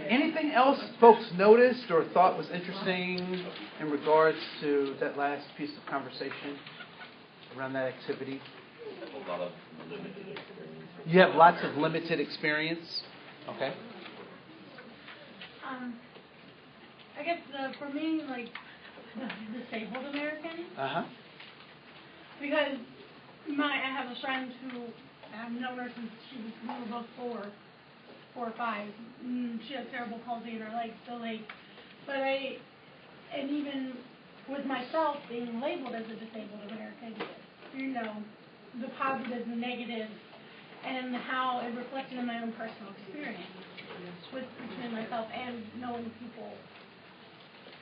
Anything else folks noticed or thought was interesting in regards to that last piece of conversation around that activity? A lot of limited experience. You have lots of limited experience? Okay. I guess for me, like, the disabled Americans. Uh-huh. Because I have a friend who I've known her since we were both four or five. She has cerebral palsy in her legs, so and even with myself being labeled as a disabled American, the positives and negatives and how it reflected in my own personal experience between myself and knowing people.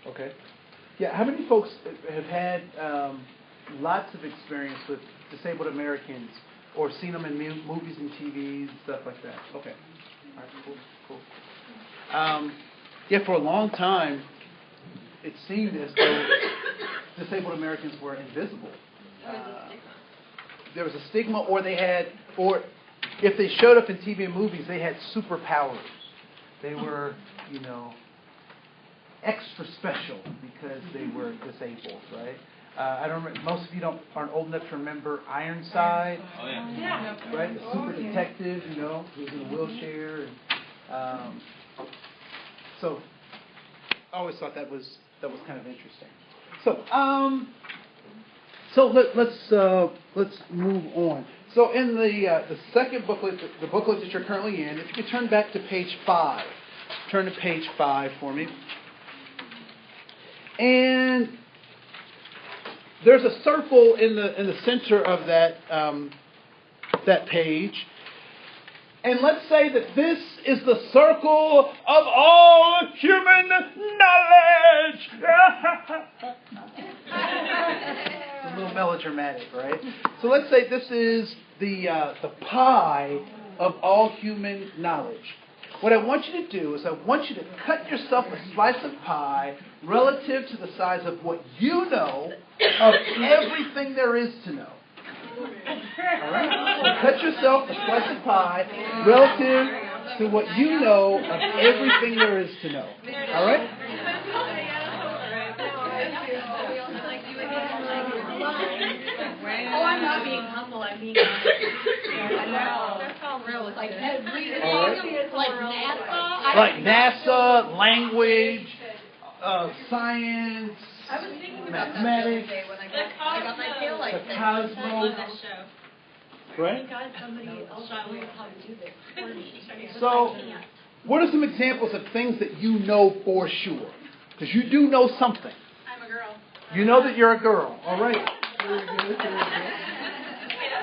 Okay. Yeah, how many folks have had lots of experience with disabled Americans or seen them in movies and TVs, stuff like that? Okay. All right, cool. Yeah, for a long time, it seemed as though disabled Americans were invisible. There was a stigma, or if they showed up in TV and movies, they had superpowers. They were, extra special because they were disabled, right? I don't remember, most of you aren't old enough to remember Ironside. Oh, yeah. Right? The super detective, who was in a wheelchair. And, so I always thought that was kind of interesting. So let's move on. So in the second booklet, the booklet that you're currently in, if you could turn back to page 5. Turn to page 5 for me. And there's a circle in the center of that page. And let's say that this is the circle of all human knowledge. It's a little melodramatic, right? So let's say this is the pie of all human knowledge. What I want you to do is I want you to cut yourself a slice of pie relative to the size of what you know of everything there is to know. All right? So cut yourself a slice of pie relative to what you know of everything there is to know. All right? Oh, I'm not being humble. I'm being honest. I know. That's all realistic. Like NASA. Like NASA, language, science, I was thinking about mathematics, that when I got my tail like the cosmos. Right? God, somebody else knows how to do this. So, what are some examples of things that you know for sure? Because you do know something. I'm a girl. You know that you're a girl. All right. It's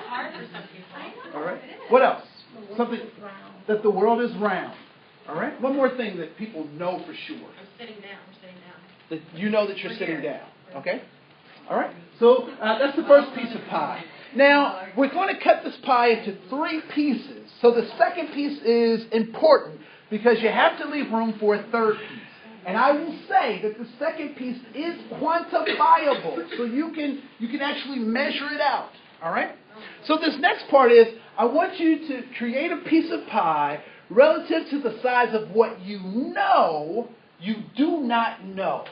hard for some people. All right. What else? Something that the world is round. All right. One more thing that people know for sure. I'm sitting down. We're sitting down. That you know that you're sitting down. Okay. All right. So that's the first piece of pie. Now we're going to cut this pie into 3 pieces. So the second piece is important because you have to leave room for a third piece. And I will say that the second piece is quantifiable, so you can actually measure it out. All right? So this next part is, I want you to create a piece of pie relative to the size of what you know you do not know.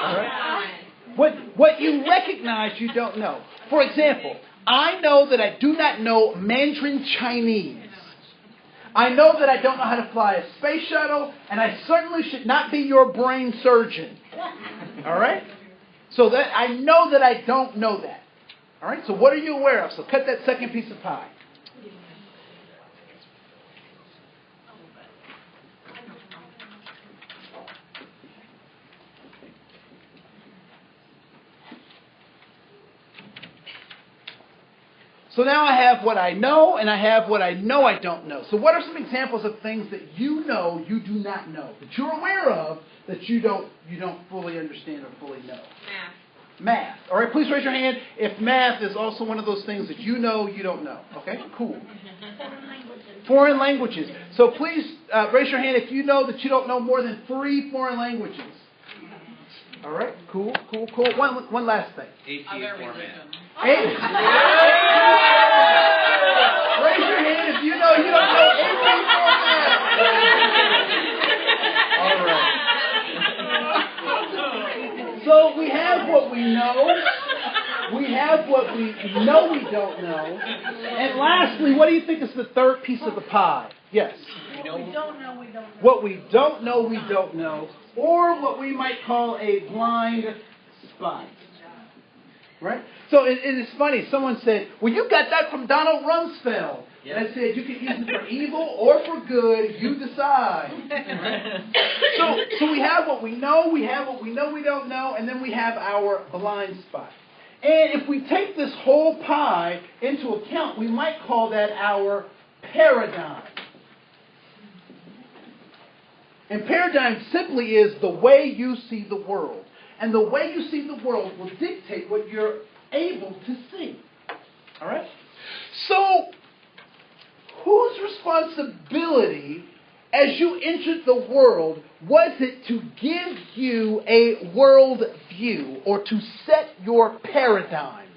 All right? What you recognize you don't know. For example, I know that I do not know Mandarin Chinese. I know that I don't know how to fly a space shuttle, and I certainly should not be your brain surgeon. All right? So that I know that I don't know that. All right? So what are you aware of? So cut that second piece of pie. So now I have what I know, and I have what I know I don't know. So what are some examples of things that you know you do not know, that you're aware of, that you don't fully understand or fully know? Math. All right, please raise your hand if math is also one of those things that you know you don't know. Okay, cool. Foreign languages. So please raise your hand if you know that you don't know more than 3 foreign languages. All right, cool. One last thing. AP format. Raise your hand if you know you don't know AP format. know. We have what we know we don't know. And lastly, what do you think is the third piece of the pie? Yes. What we don't know, we don't know. What we don't know, we don't know. Or what we might call a blind spot. Right? So it is funny. Someone said, well, you got that from Donald Rumsfeld. And I said, you can use it for evil or for good. You decide. So we have what we know. We have what we know we don't know. And then we have our blind spot. And if we take this whole pie into account, we might call that our paradigm. And paradigm simply is the way you see the world. And the way you see the world will dictate what you're able to see. All right? So, whose responsibility as you entered the world was it to give you a world view or to set your paradigm?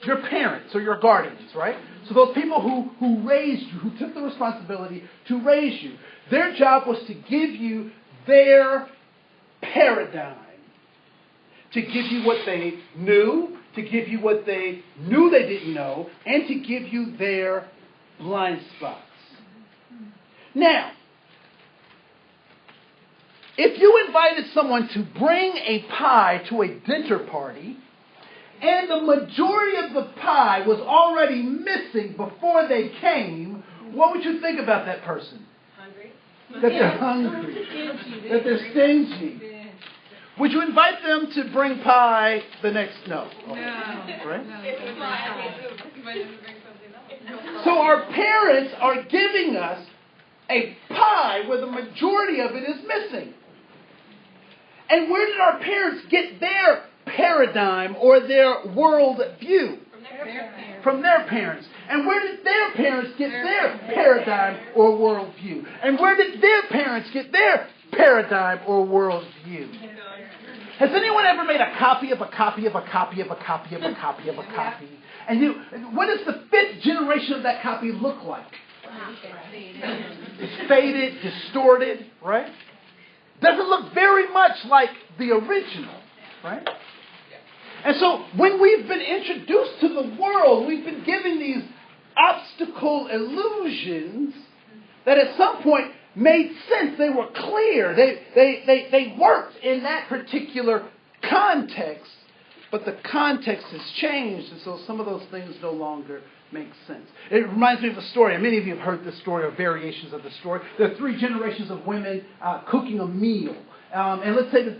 Your parents or your guardians, right? So those people who raised you, who took the responsibility to raise you, their job was to give you their paradigm. To give you what they knew, to give you what they knew they didn't know, and to give you their blind spots. Now, if you invited someone to bring a pie to a dinner party, and the majority of the pie was already missing before they came, what would you think about that person? Hungry? That they're hungry. That they're stingy. Would you invite them to bring pie the next? No. No. Right? No. So our parents are giving us a pie where the majority of it is missing. And where did our parents get their paradigm or their world view? From their parents. And where did their parents get their paradigm or world view? And where did their parents get their paradigm or world view? Has anyone ever made a copy of a copy of a copy of a copy of a copy of a copy? And what does the fifth generation of that copy look like? It's faded, distorted, right? Doesn't look very much like the original, right? And so when we've been introduced to the world, we've been given these optical illusions that at some point made sense. They were clear. They worked in that particular context, but the context has changed, and so some of those things no longer make sense. It reminds me of a story, and many of you have heard this story or variations of the story. There are 3 generations of women cooking a meal, and let's say that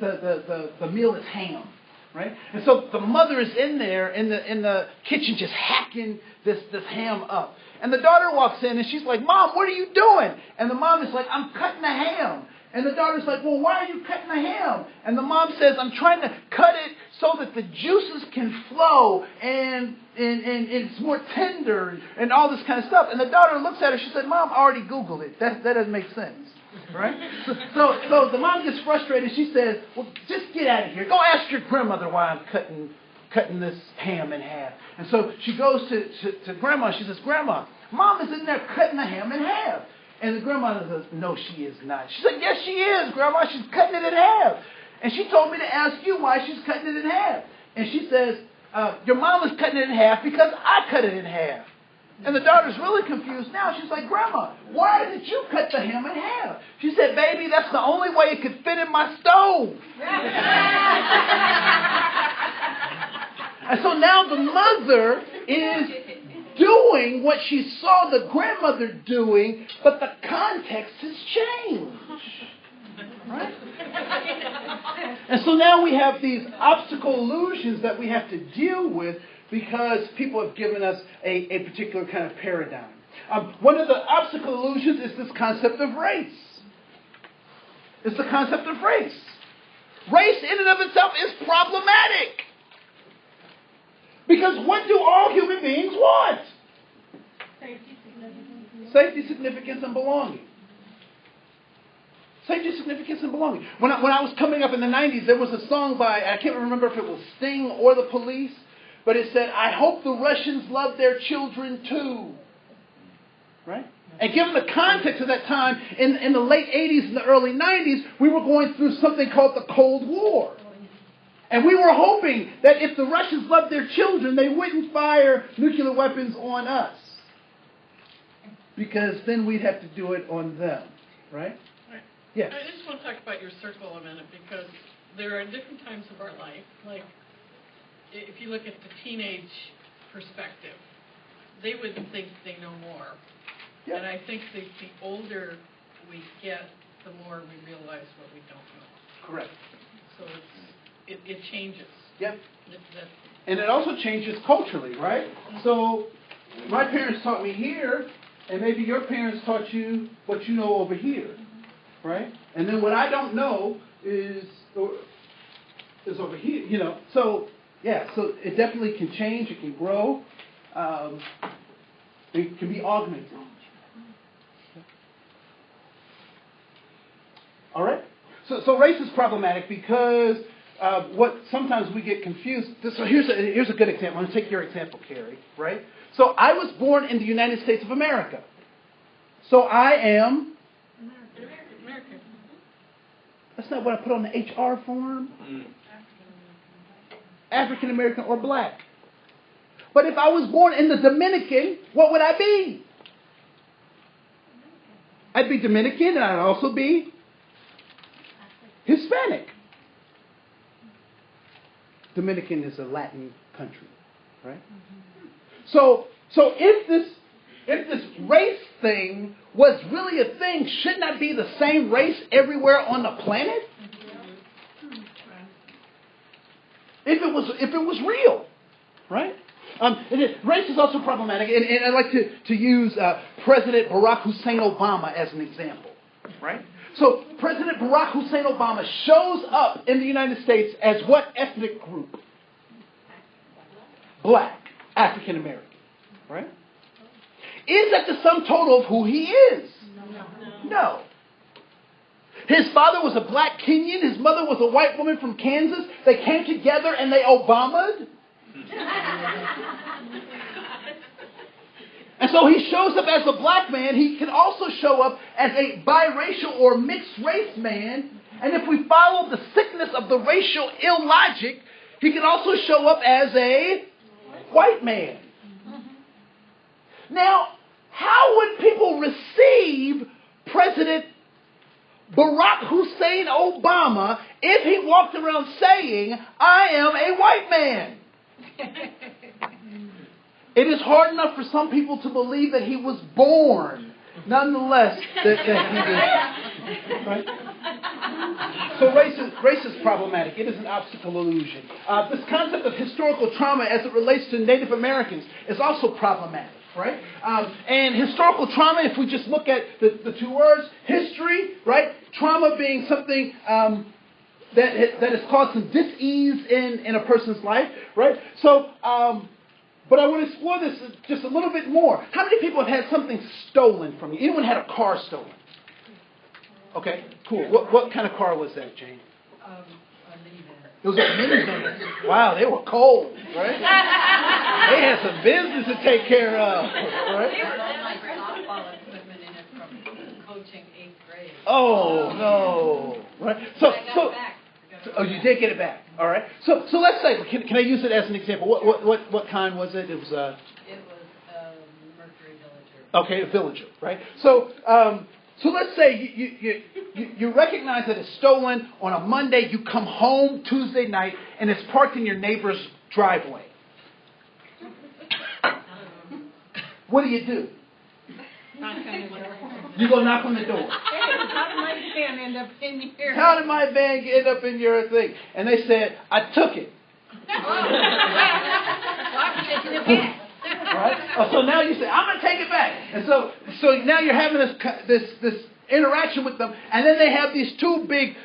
the meal is ham. Right? And so the mother is in there in the kitchen just hacking this ham up. And the daughter walks in and she's like, Mom, what are you doing? And the mom is like, I'm cutting the ham. And the daughter's like, well, why are you cutting the ham? And the mom says, I'm trying to cut it so that the juices can flow and it's more tender and all this kind of stuff. And the daughter looks at her. She said, Mom, I already Googled it. That doesn't make sense. Right? So the mom gets frustrated. She says, well, just get out of here. Go ask your grandmother why I'm cutting this ham in half. And so she goes to Grandma. She says, Grandma, Mom is in there cutting the ham in half. And the grandmother says, no, she is not. She said, yes, she is, Grandma. She's cutting it in half. And she told me to ask you why she's cutting it in half. And she says, your mom is cutting it in half because I cut it in half. And the daughter's really confused now. She's like, Grandma, why did you cut the ham in half? She said, baby, that's the only way it could fit in my stove. And so now the mother is doing what she saw the grandmother doing, but the context has changed. Right? And so now we have these optical illusions that we have to deal with because people have given us a particular kind of paradigm. One of the optical illusions is this concept of race. It's the concept of race. Race in and of itself is problematic. Because what do all human beings want? Safety, significance, and belonging. Safety, significance, and belonging. When I was coming up in the 90s, there was a song by, I can't remember if it was Sting or the Police, but it said, I hope the Russians love their children too. Right? And given the context of that time, in the late 80s and the early 90s, we were going through something called the Cold War. And we were hoping that if the Russians loved their children, they wouldn't fire nuclear weapons on us. Because then we'd have to do it on them, right? Right. Yes. I just want to talk about your circle a minute, because there are different times of our life. Like, if you look at the teenage perspective, they would think they know more. Yep. And I think the older we get, the more we realize what we don't know. Correct. So it changes. Yep. That's And it also changes culturally, right? So my parents taught me here, and maybe your parents taught you what you know over here, right? And then what I don't know is over here, you know. So, yeah, so it definitely can change. It can grow. It can be augmented. All right? So race is problematic because what sometimes we get confused. So here's a good example. I'm going to take your example, Carrie, right? So I was born in the United States of America. So I am... American. That's not what I put on the HR form. African American or black. But if I was born in the Dominican, what would I be? I'd be Dominican, and I'd also be Hispanic. Dominican is a Latin country, right? So if this race thing was really a thing, shouldn't I be the same race everywhere on the planet? If it was real, right? Race is also problematic, and I'd like to use President Barack Hussein Obama as an example, right? So President Barack Hussein Obama shows up in the United States as what ethnic group? Black, African American, right? Is that the sum total of who he is? No. His father was a black Kenyan. His mother was a white woman from Kansas. They came together and they Obama'd. And so he shows up as a black man. He can also show up as a biracial or mixed race man. And if we follow the sickness of the racial illogic, he can also show up as a white man. Now, how would people receive President Barack Hussein Obama if he walked around saying, I am a white man? It is hard enough for some people to believe that he was born, nonetheless, that he did. Right? So race is problematic. It is an optical illusion. This concept of historical trauma as it relates to Native Americans is also problematic. Right? And historical trauma, if we just look at the two words, history, right? Trauma being something that has caused some dis-ease in a person's life, right? So, but I want to explore this just a little bit more. How many people have had something stolen from you? Anyone had a car stolen? Okay, cool. What kind of car was that, Jane? A minivan. It was a minivan. Wow, they were cold, right? They had some business to take care of, right? There was all my softball equipment in it from coaching 8th grade. Oh no! Right. So I got it back. oh, you did get it back. All right. So let's say, can I use it as an example? What kind was it? It was Mercury Villager. Okay, a Villager, right? So let's say you recognize that it's stolen on a Monday. You come home Tuesday night and it's parked in your neighbor's driveway. What do? You go knock on the door. How did my van end up in here? How did my van end up in your thing? And they said, I took it. Right? So now you say, I'm going to take it back. And so now you're having this interaction with them, and then they have these two big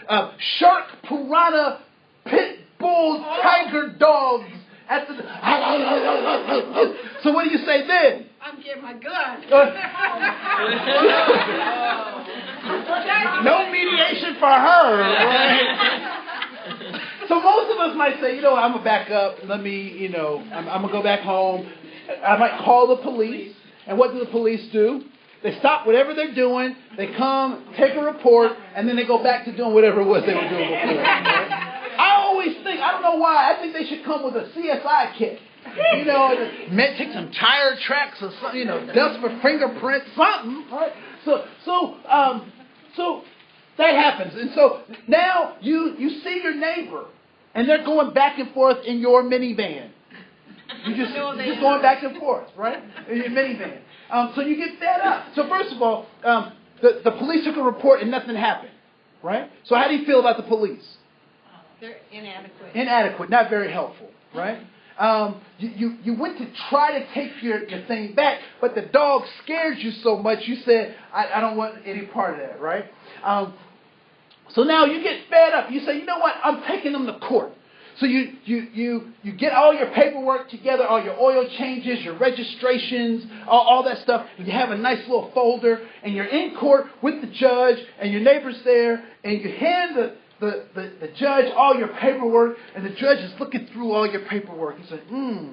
shark, piranha, pit bull, tiger dogs at the... So what do you say then? I'm getting my gun. No mediation for her, right? So most of us might say, I'm going to back up. Let me, I'm going to go back home. I might call the police. And what do the police do? They stop whatever they're doing. They come, take a report, and then they go back to doing whatever it was they were doing before. Right? I always think, I don't know know why. I think they should come with a CSI kit. You know, take some tire tracks or something, dust for fingerprints, something, right? So that happens. And so now you see your neighbor, and they're going back and forth in your minivan. You're just going back and forth, right? In your minivan. So you get fed up. So first of all, the police took a report and nothing happened, right? So how do you feel about the police? They're inadequate. Inadequate, not very helpful, right? You went to try to take your thing back, but the dog scared you so much you said, I don't want any part of that, right? So now you get fed up. You say, you know what? I'm taking them to court. So you get all your paperwork together, all your oil changes, your registrations, all that stuff. And you have a nice little folder, and you're in court with the judge, and your neighbor's there, and you hand the judge all your paperwork, and the judge is looking through all your paperwork. He's like,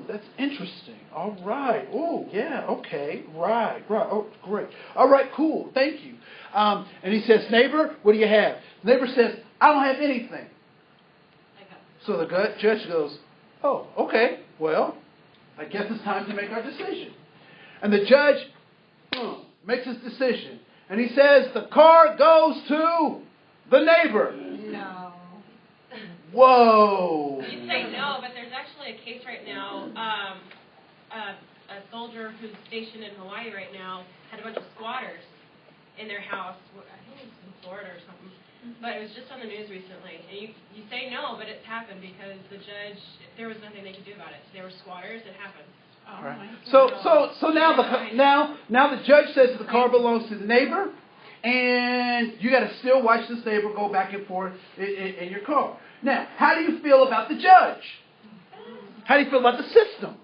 that's interesting. All right. Oh, yeah, okay. Right. Oh, great. All right, cool. Thank you. And he says, neighbor, what do you have? The neighbor says, I don't have anything. So the judge goes, oh, okay. Well, I guess it's time to make our decision. And the judge makes his decision. And he says, the car goes to the neighbor. No. Whoa. You'd say no, but there's actually a case right now. A soldier who's stationed in Hawaii right now had a bunch of squatters in their house. I think it's in Florida or something. But it was just on the news recently. And you say no, but it's happened because the judge, there was nothing they could do about it. They were squatters. It happened. Oh, Right. my So now the judge says the car belongs to the neighbor, and you got to still watch this neighbor go back and forth in your car. Now, how do you feel about the judge? How do you feel about the system?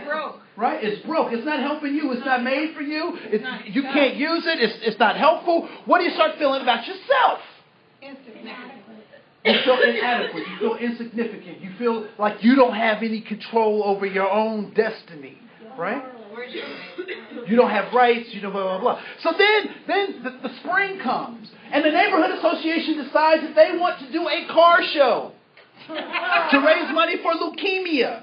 Broke. Right? It's broke. It's not helping you. It's not made for you. You can't use it. It's not helpful. What do you start feeling about yourself? Insignificant. You feel inadequate. You feel insignificant. You feel like you don't have any control over your own destiny. Right? Where's your right? You don't have rights. You know, blah, blah, blah. So then the spring comes, and the neighborhood association decides that they want to do a car show to raise money for leukemia.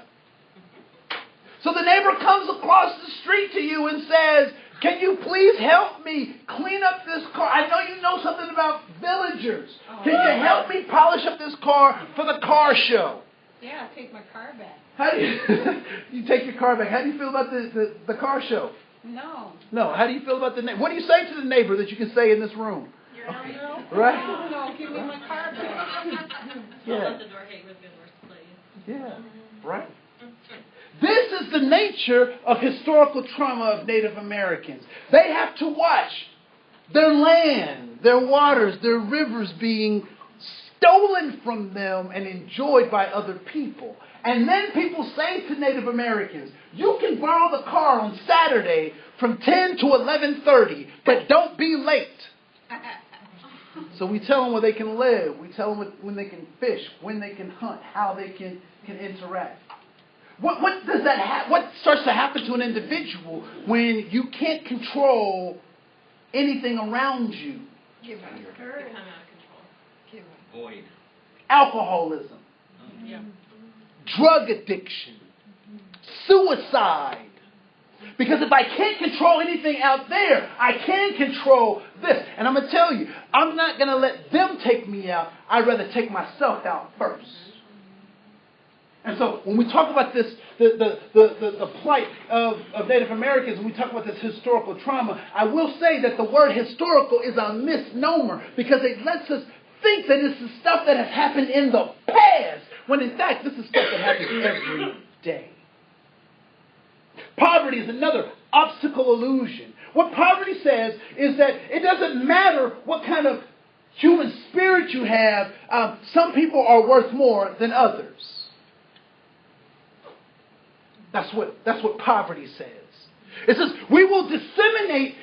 So the neighbor comes across the street to you and says, can you please help me clean up this car? I know you know something about villagers. Can you help me polish up this car for the car show? Yeah, take my car back. How do you take your car back? How do you feel about the car show? No. No. How do you feel about the neighbor? What do you say to the neighbor that you can say in this room? No. Right? No, give me my car back. I'll let the door hang with good words, please. Yeah. Right? This is the nature of historical trauma of Native Americans. They have to watch their land, their waters, their rivers being stolen from them and enjoyed by other people. And then people say to Native Americans, you can borrow the car on Saturday from 10 to 11:30, but don't be late. So we tell them where they can live. We tell them when they can fish, when they can hunt, how they can interact. What does that what starts to happen to an individual when you can't control anything around you? Give me your Become out of control. give me. Void. Alcoholism, Yeah. drug addiction, suicide. Because if I can't control anything out there, I can control this. And I'm going to tell you, I'm not going to let them take me out. I'd rather take myself out first. And so when we talk about this, the plight of Native Americans, when we talk about this historical trauma, I will say that the word historical is a misnomer because it lets us think that it's the stuff that has happened in the past, when in fact this is stuff that happens every day. Poverty is another obstacle illusion. What poverty says is that it doesn't matter what kind of human spirit you have, some people are worth more than others. That's what poverty says. It says we will disseminate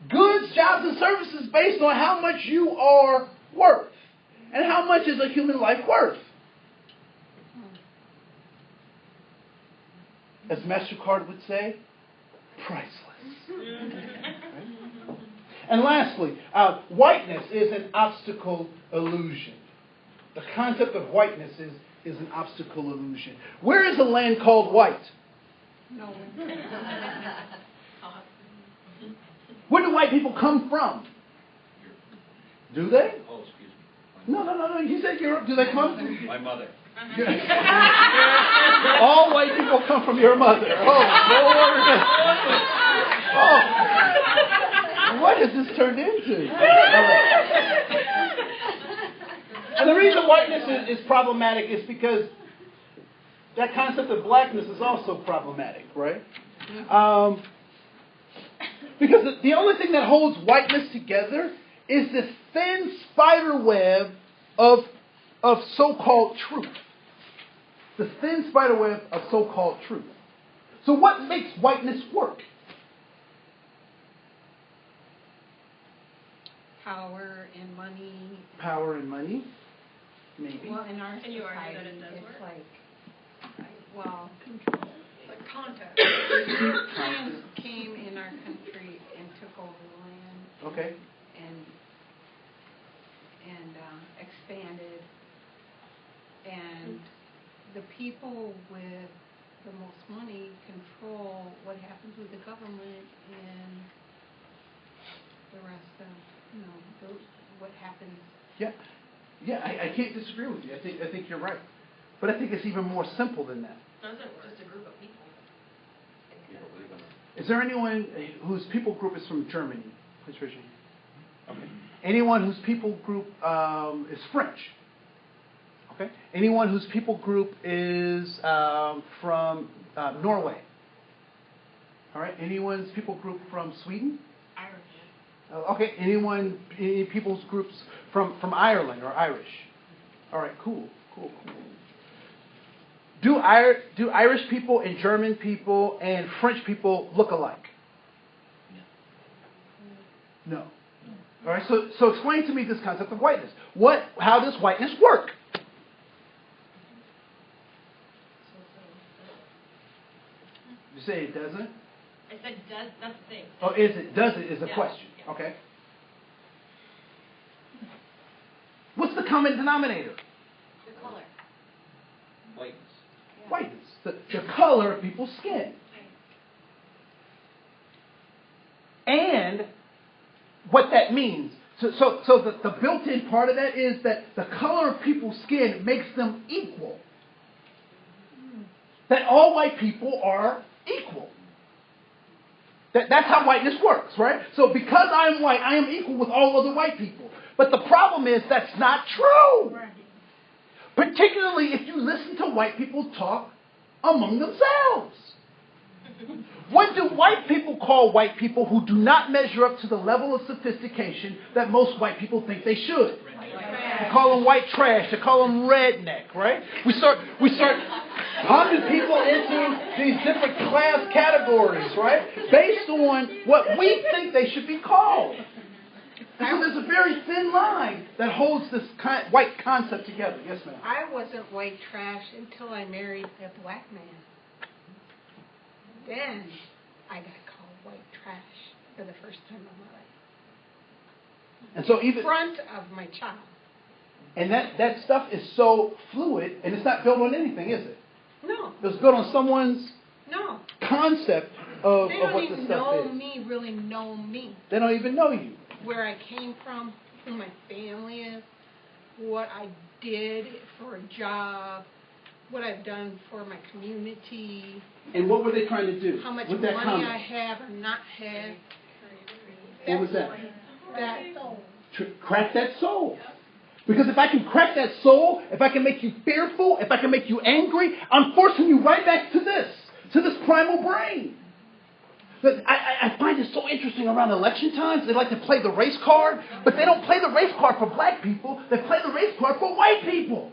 goods, jobs, and services based on how much you are worth. And how much is a human life worth? As MasterCard would say, priceless. And lastly, whiteness is an obstacle illusion. The concept of whiteness is an optical illusion. Where is a land called white? No. Where do white people come from? Do they? Oh, excuse me. No. You said Europe. Do they come? My mother. All white people come from your mother. Oh, Lord. Oh. What has this turned into? All right. And the reason whiteness is problematic is because that concept of blackness is also problematic, right? Because the only thing that holds whiteness together is this thin spider web of so-called truth. The thin spider web of so-called truth. So what makes whiteness work? Power and money. Power and money, maybe. Well, in our Can you argue society, that it does it's work? like, well, Like contact. Europeans came in our country and took over the land Okay. and expanded. And the people with the most money control what happens with the government and the rest of, what happens. Yeah, I can't disagree with you. I think you're right. But I think it's even more simple than that. Doesn't work. Just a group of people. Is there anyone whose people group is from Germany? Please raise your hand. Okay. Anyone whose people group is French? Okay. Anyone whose people group is from Norway? All right. Anyone's people group from Sweden? Irish. Okay. Any people's groups from Ireland or Irish? All right. Cool. Do Irish people and German people and French people look alike? No. All right. So explain to me this concept of whiteness. How does whiteness work? You say it doesn't? I said does. That's the thing. Oh, is it? Does it is a Yeah. question. Yeah. Okay. What's the common denominator? The color. Whiteness. Whiteness. The color of people's skin. And what that means. So the built-in part of that is that the color of people's skin makes them equal. That all white people are equal. That's how whiteness works, right? So because I'm white, I am equal with all other white people. But the problem is that's not true. Right. Particularly if you listen to white people talk among themselves. What do white people call white people who do not measure up to the level of sophistication that most white people think they should? They call them white trash. They call them redneck, right? We start pumping people into these different class categories, right? Based on what we think they should be called. And so there's a very thin line that holds this white concept together. Yes, ma'am. I wasn't white trash until I married a black man. Then I got called white trash for the first time in my life. And so In front of my child. and that stuff is so fluid, and it's not built on anything, is it? No. It's built on someone's No. concept of They what don't this even stuff know is. me, really know me. They don't even know you. Where I came from, who my family is, what I did for a job, what I've done for my community, And what were they trying to do? how much with money that comment? I have or not have. What was that? That Crack that soul. Because if I can crack that soul, if I can make you fearful, if I can make you angry, I'm forcing you right back to this primal brain. But I find it so interesting around election times. They like to play the race card, but they don't play the race card for black people. They play the race card for white people.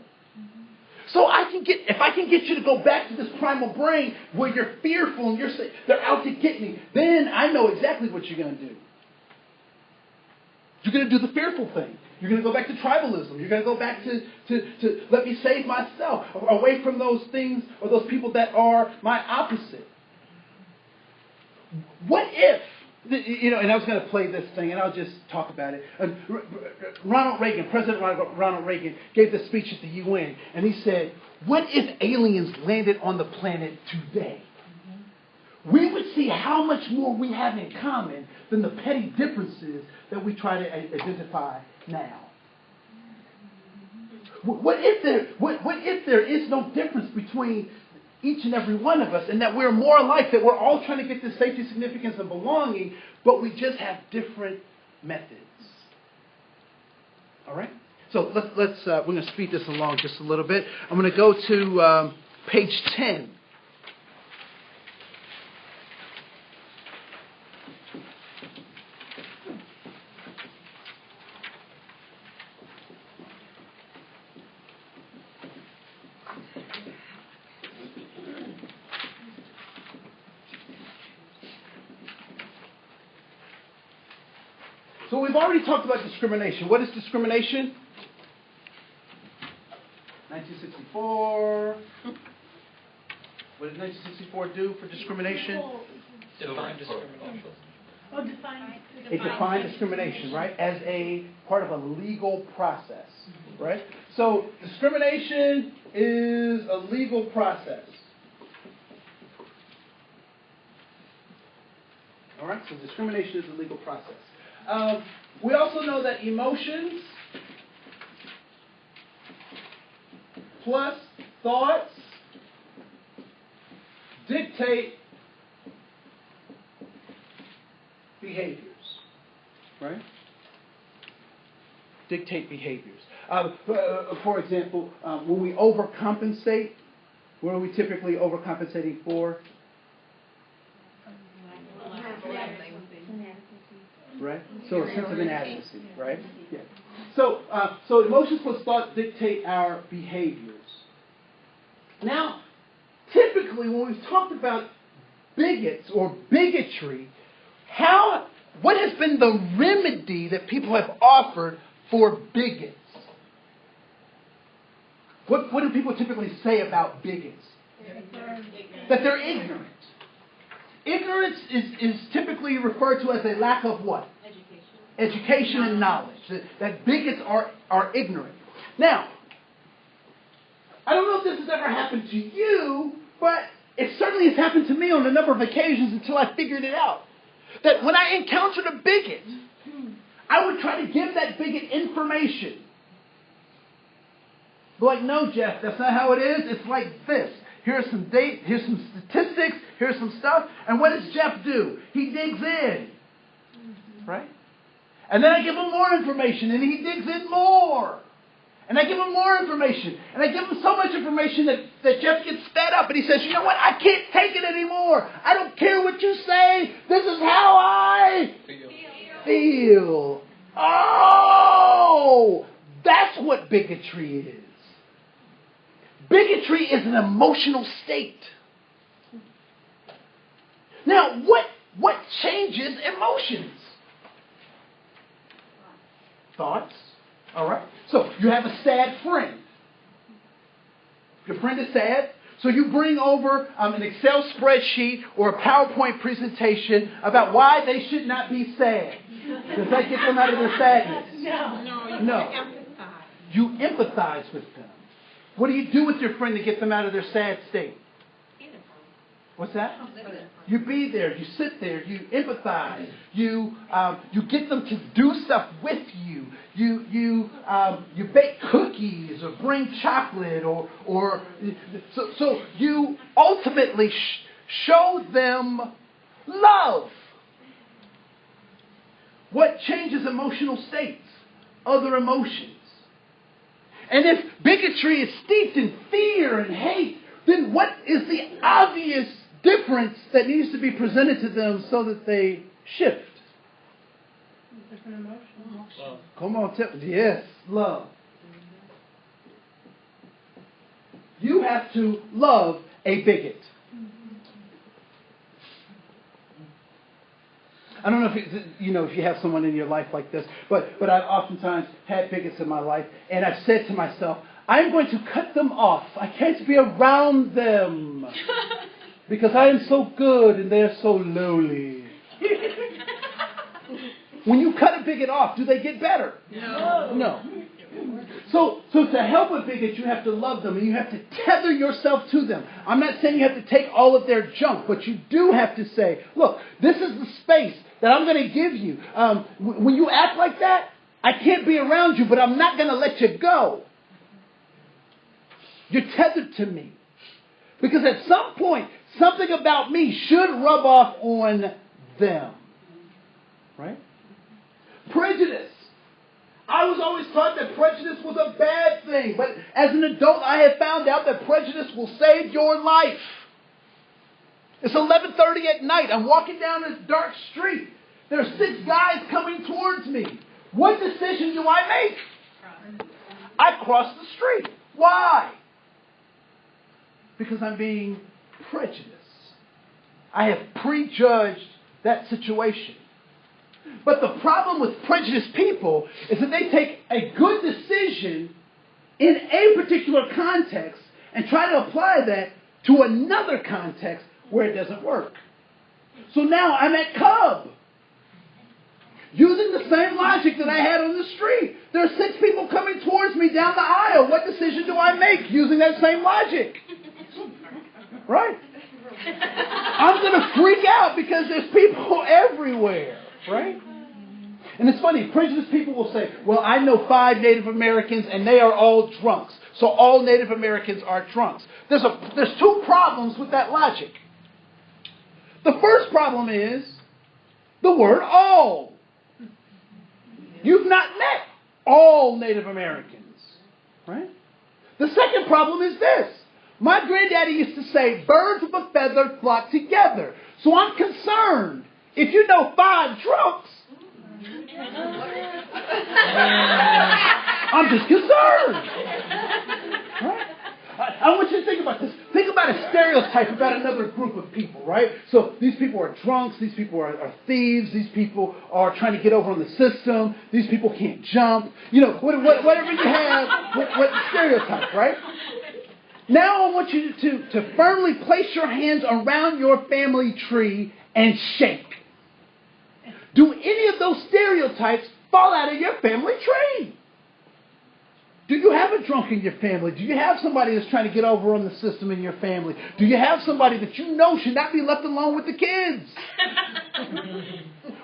So if I can get you to go back to this primal brain where you're fearful and you're saying they're out to get me, then I know exactly what you're going to do. You're going to do the fearful thing. You're going to go back to tribalism. You're going to go back to let me save myself, away from those things or those people that are my opposite. What if And I was going to play this thing, and I'll just talk about it. President Ronald Reagan gave this speech at the UN, and he said, what if aliens landed on the planet today? We would see how much more we have in common than the petty differences that we try to identify now. What if there is no difference between each and every one of us, and that we're more alike, that we're all trying to get this safety, significance, and belonging, but we just have different methods. All right? So we're going to speed this along just a little bit. I'm going to go to page 10. So we've already talked about discrimination. What is discrimination? 1964. What did 1964 do for discrimination? Define discrimination. Oh, define. It defined discrimination, right, as a part of a legal process, right? So discrimination is a legal process. All right, so discrimination is a legal process. We also know that emotions plus thoughts dictate behaviors, right? Dictate behaviors. For example, when we overcompensate, what are we typically overcompensating for? Right? So a sense of inadequacy, right? Yeah. So emotions plus thoughts dictate our behaviors. Now, typically when we've talked about bigots or bigotry, what has been the remedy that people have offered for bigots? What do people typically say about bigots? That they're ignorant. Ignorance is typically referred to as a lack of what? Education and knowledge. That bigots are ignorant. Now, I don't know if this has ever happened to you, but it certainly has happened to me on a number of occasions until I figured it out. That when I encountered a bigot, I would try to give that bigot information. Like, no, Jeff, that's not how it is. It's like this. Here's some here's some statistics, here's some stuff. And what does Jeff do? He digs in. Right? And then I give him more information, and he digs in more. And I give him more information. And I give him so much information that Jeff gets fed up. And he says, you know what? I can't take it anymore. I don't care what you say. This is how I feel. Oh, that's what bigotry is. Bigotry is an emotional state. Now, what changes emotions? Thoughts. All right. So you have a sad friend. Your friend is sad. So you bring over an Excel spreadsheet or a PowerPoint presentation about why they should not be sad. Does that get them out of their sadness? No. You empathize with them. What do you do with your friend to get them out of their sad state? What's that? You be there. You sit there. You empathize. You get them to do stuff with you. You bake cookies or bring chocolate so you ultimately show them love. What changes emotional states? Other emotions. And if bigotry is steeped in fear and hate, then what is the obvious difference that needs to be presented to them so that they shift? Different emotions. Love. Come on, yes, love. You have to love a bigot. I don't know if you have someone in your life like this, but I've oftentimes had bigots in my life, and I've said to myself, I'm going to cut them off. I can't be around them because I am so good and they're so lowly. when you cut a bigot off, do they get better? No. So to help a bigot, you have to love them and you have to tether yourself to them. I'm not saying you have to take all of their junk, but you do have to say, look, this is the space that I'm going to give you. When you act like that, I can't be around you, but I'm not going to let you go. You're tethered to me. Because at some point, something about me should rub off on them. Right? Prejudice. I was always taught that prejudice was a bad thing. But as an adult, I have found out that prejudice will save your life. It's 11:30 at night. I'm walking down this dark street. There are 6 guys coming towards me. What decision do I make? I cross the street. Why? Because I'm being prejudiced. I have prejudged that situation. But the problem with prejudiced people is that they take a good decision in a particular context and try to apply that to another context where it doesn't work. So now I'm at Cub, using the same logic that I had on the street. There are 6 people coming towards me down the aisle. What decision do I make using that same logic? Right? I'm going to freak out because there's people everywhere. Right? And it's funny, prejudiced people will say, well, I know 5 Native Americans and they are all drunks. So all Native Americans are drunks. There's 2 problems with that logic. The first problem is the word all. You've not met all Native Americans. Right? The second problem is this. My granddaddy used to say, birds of a feather flock together. So I'm concerned. If you know 5 drunks, I'm just concerned. Right? I want you to think about this. Think about a stereotype about another group of people, right? So these people are drunks. These people are thieves. These people are trying to get over on the system. These people can't jump. You know, whatever you have, what stereotype, right? Now I want you to firmly place your hands around your family tree and shake. Do any of those stereotypes fall out of your family tree? Do you have a drunk in your family? Do you have somebody that's trying to get over on the system in your family? Do you have somebody that you know should not be left alone with the kids?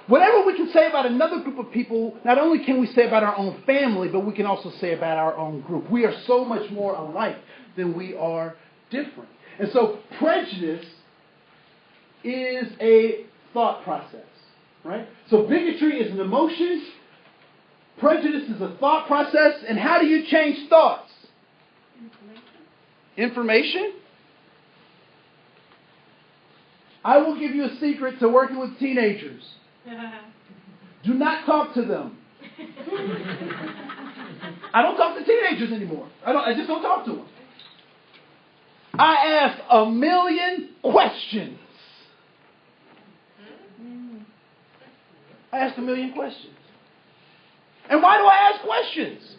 Whatever we can say about another group of people, not only can we say about our own family, but we can also say about our own group. We are so much more alike than we are different. And so prejudice is a thought process. Right? So bigotry is an emotion. Prejudice is a thought process. And how do you change thoughts? Information? I will give you a secret to working with teenagers. Do not talk to them. I don't talk to teenagers anymore. I just don't talk to them. I ask a million questions. I ask a million questions. And why do I ask questions?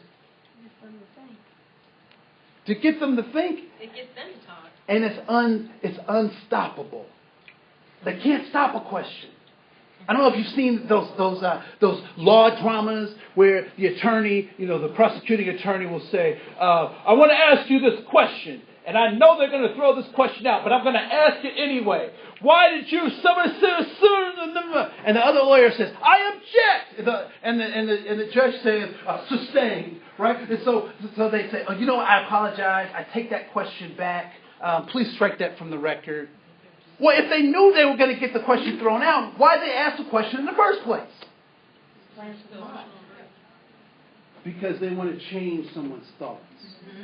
To get them to think. It gets them to talk. And it's unstoppable. They can't stop a question. I don't know if you've seen those law dramas where the attorney, the prosecuting attorney will say, I want to ask you this question. And I know they're going to throw this question out, but I'm going to ask it anyway. Why did you... And the other lawyer says, I object. And the judge says, sustained. Right? And so they say, I apologize. I take that question back. Please strike that from the record. Well, if they knew they were going to get the question thrown out, why did they ask the question in the first place? Because they want to change someone's thoughts. Mm-hmm.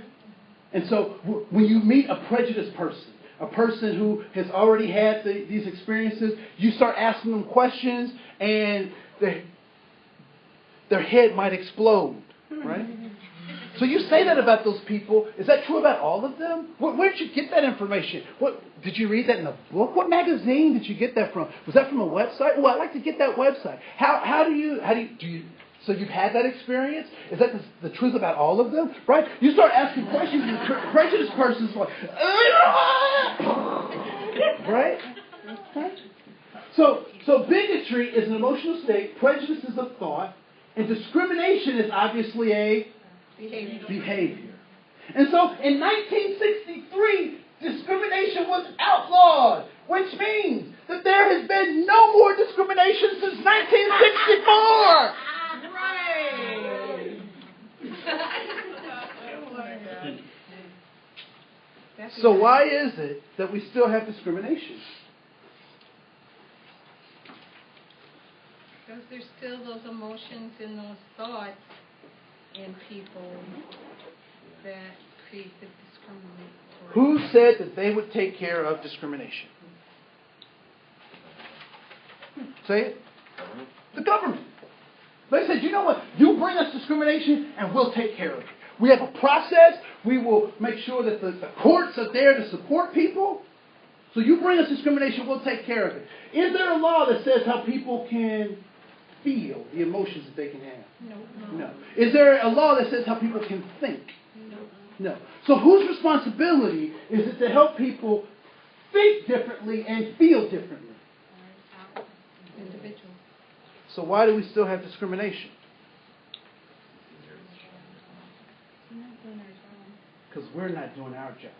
And so when you meet a prejudiced person, a person who has already had these experiences, you start asking them questions and their head might explode, right? So you say that about those people. Is that true about all of them? Where did you get that information? Did you read that in a book? What magazine did you get that from? Was that from a website? Well, I'd like to get that website. How do you so you've had that experience? Is that the truth about all of them? Right? You start asking questions and the prejudiced person's like, right? So bigotry is an emotional state, prejudice is a thought, and discrimination is obviously a behavior. And so in 1963, discrimination was outlawed, which means that there has been no more discrimination since 1964. So why is it that we still have discrimination? Because there's still those emotions and those thoughts in people that create the discriminatory. Who said that they would take care of discrimination? Say it. The government. They said, you know what? You bring us discrimination and we'll take care of it. We have a process. We will make sure that the courts are there to support people. So you bring us discrimination, we'll take care of it. Is there a law that says how people can feel the emotions that they can have? No. Is there a law that says how people can think? No. So whose responsibility is it to help people think differently and feel differently? Individual. So why do we still have discrimination? Because we're not doing our job.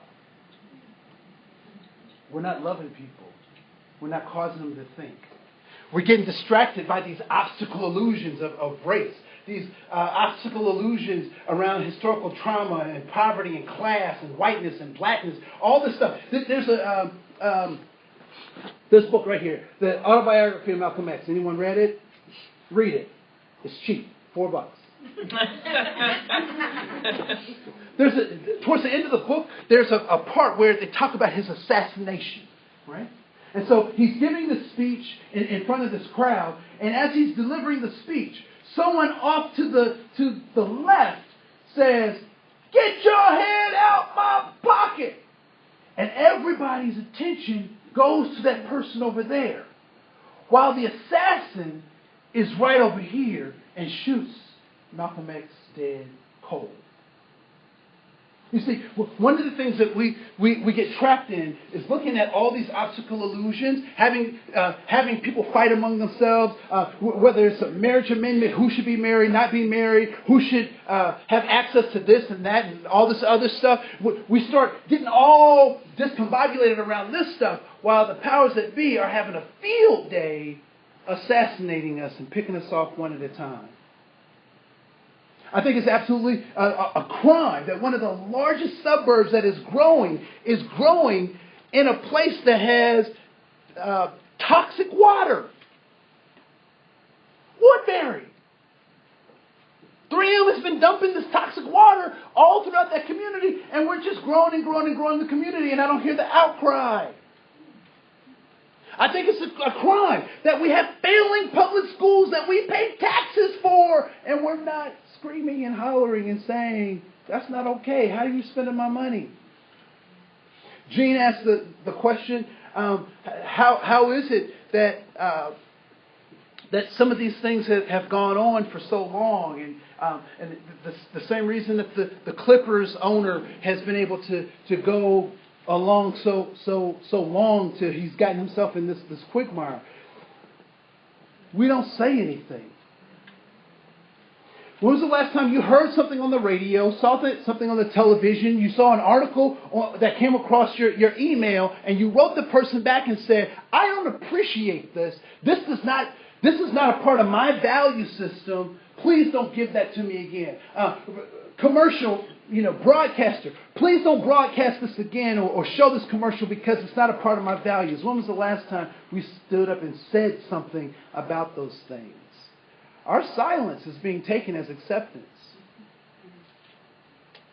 We're not loving people. We're not causing them to think. We're getting distracted by these obstacle illusions of race, these obstacle illusions around historical trauma and poverty and class and whiteness and blackness, all this stuff. There's this book right here, the autobiography of Malcolm X. Anyone read it? Read it. It's cheap, $4. Towards the end of the book, there's a part where they talk about his assassination, right? And so he's giving the speech in front of this crowd, and as he's delivering the speech, someone off to the left says, "Get your head out my pocket!" And everybody's attention goes to that person over there, while the assassin is right over here and shoots Malcolm X dead cold. You see, one of the things that we get trapped in is looking at all these obstacle illusions, having people fight among themselves, whether it's a marriage amendment, who should be married, not be married, who should have access to this and that and all this other stuff. We start getting all discombobulated around this stuff while the powers that be are having a field day assassinating us and picking us off one at a time. I think it's absolutely a crime that one of the largest suburbs that is growing in a place that has toxic water. Woodbury. 3M has been dumping this toxic water all throughout that community, and we're just growing and growing and growing the community, and I don't hear the outcry. I think it's a crime that we have failing public schools that we pay taxes for, and we're not screaming and hollering and saying, that's not okay. How are you spending my money? Gene asked the question, how is it that some of these things have gone on for so long, and the same reason that the Clippers owner has been able to go along so long till he's gotten himself in this quagmire. We don't say anything. When was the last time you heard something on the radio, saw something on the television, you saw an article that came across your email, and you wrote the person back and said, I don't appreciate this. This is not a part of my value system. Please don't give that to me again. Commercial, broadcaster, please don't broadcast this again or show this commercial because it's not a part of my values. When was the last time we stood up and said something about those things? Our silence is being taken as acceptance.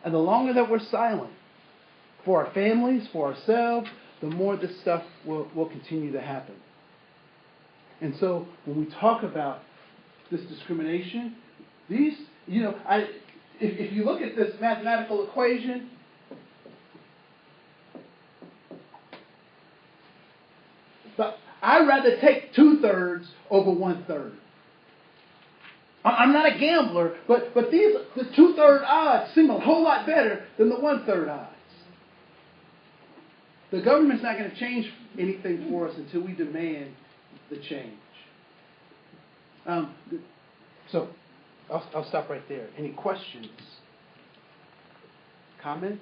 And the longer that we're silent for our families, for ourselves, the more this stuff will continue to happen. And so when we talk about this discrimination, if you look at this mathematical equation, I'd rather take 2/3 over 1/3. I'm not a gambler, but the 2/3 odds seem a whole lot better than the 1/3 odds. The government's not going to change anything for us until we demand the change. So, I'll stop right there. Any questions? Comments?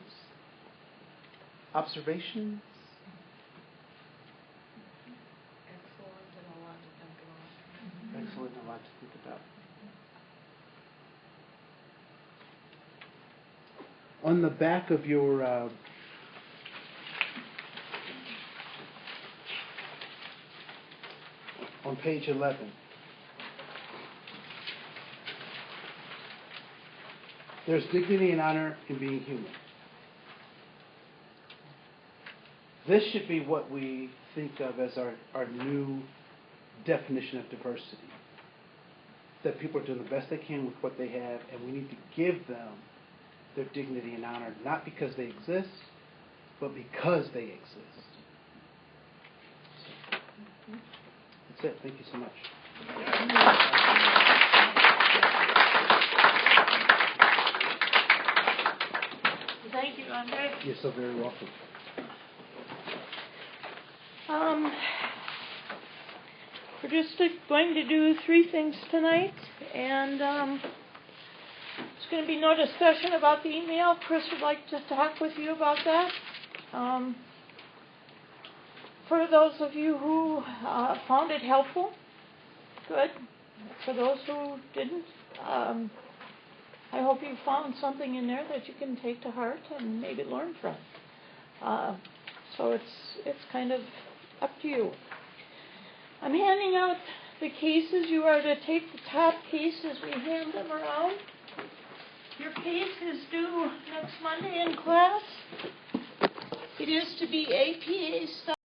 Observations? Excellent, and a lot to think about. On the back of your on page 11, there's dignity and honor in being human. This should be what we think of as our new definition of diversity. That people are doing the best they can with what they have, and we need to give them their dignity and honor, not because they exist, but because they exist. That's it. Thank you so much. Thank you, Andre. You're so very welcome. We're just going to do 3 things tonight, and there's going to be no discussion about the email. Chris would like to talk with you about that. For those of you who found it helpful, good. For those who didn't, I hope you found something in there that you can take to heart and maybe learn from. So it's kind of up to you. I'm handing out the cases. You are to take the top cases. We hand them around. Your case is due next Monday in class. It is to be APA style.